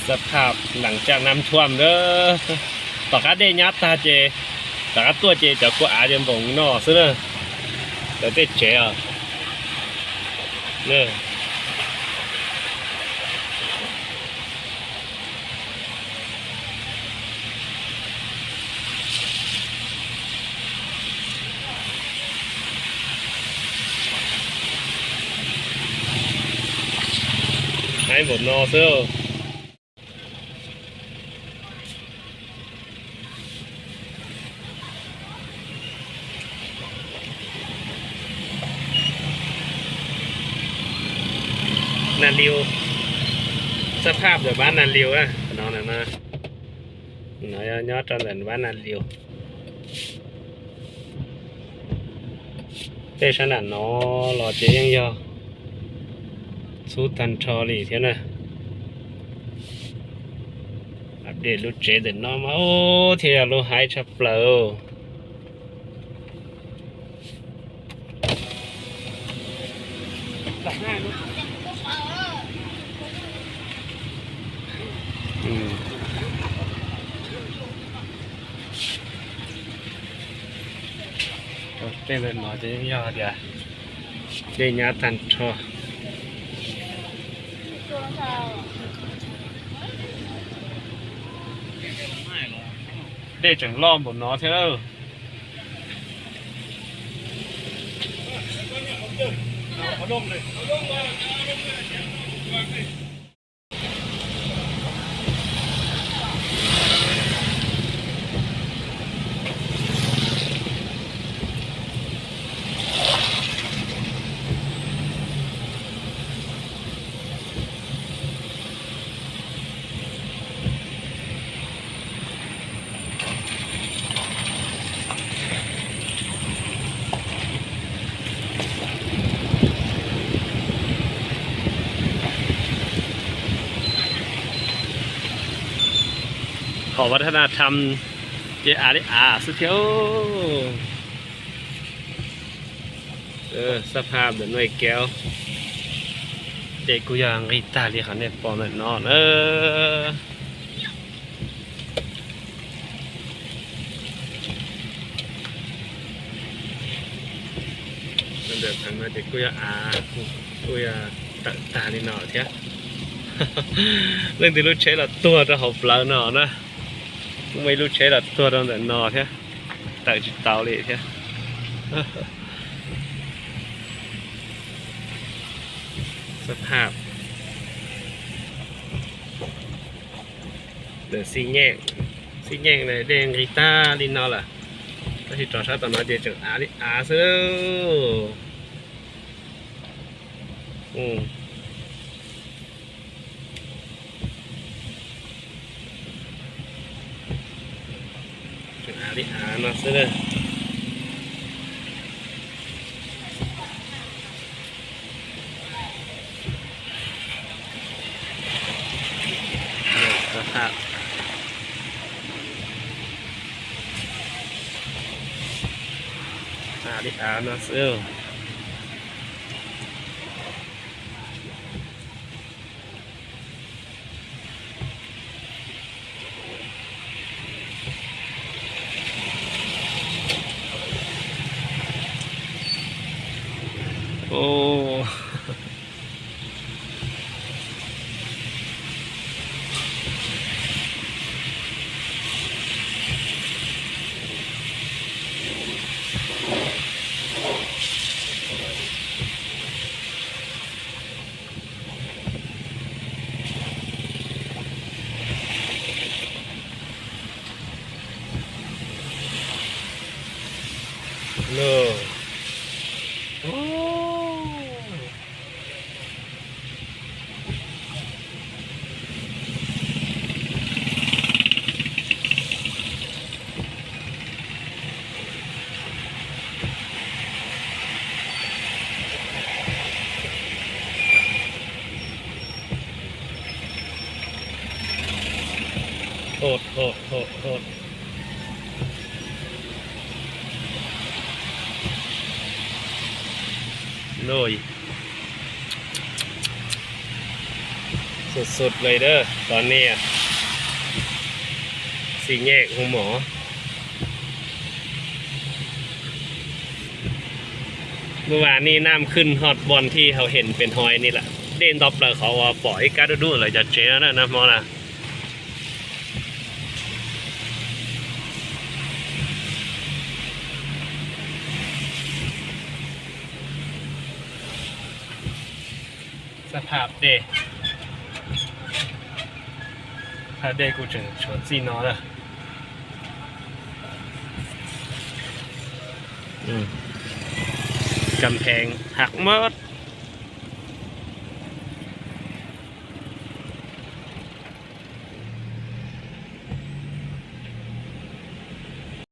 สภาพหลังจากน้ำท่วมเด้อปากกาได้ยัดตาเจปากกาตัวเจจะกูอาจจะบ่งนอซะเนอะเดี๋ยวได้เจอ่ะเนี่ยให้หมดนอเสื้อนันริวสภาพแบบบ้านนันริวอะน้องนั่นนะน้อยยอดจนเหมือนบ้านนันริวเตชันน่ะน้อหล่อเจียงยอสู้ตันชอลี่เท่านั้นอัปเดตรูเจเดินน้อมาโอ้เที่ยวรูหายชับเปล่าตัดหน้าลูกเต้นเลยหน่อยจะยังยอดอย่าเดี๋ยวยาตันทอได้จังล้อมบนน้อเท่าเอาลงเลยขอวัฒนธรรมเจอาริอาสุดเที่ยวสภาพแบบหน่วยแก้วเจกุยางอิตาลีเขาเนี่ยปอมนอนเดินทางมาเจกุยากุยาตาลีนอเที่ยเรื่องที่รู้ใช้ละตัวจะหอบเปล่าหนอนะไม่รู้ใช้ละตัวตั้งแต่นอเท่แต่จิตเตาเลยเท่สภาพเดือดซีแยงเลยแดงกีตาร์ลินนอล่ะถ้าที่จอดชาตอนนั้นเดี๋ยวจะอาซื้ออาเนาะซื้อเลยสภาพอาเนาะซื้อโอ้โลโอ้โหดเลยส สุดๆเลยเด้อตอนนี้สี่แยกหัวหมอเมื่อวานนี้น้ำขึ้นฮอตบอลที่เขาเห็นเป็นหอยนี่แหละเด่นตอบเลยเขาว่าปล่อยการดูอะไรจะเจ๊แล้วนะมอนะสภาพเดถ้าเดกูจะชวนซีนอละกำแพงหักหมด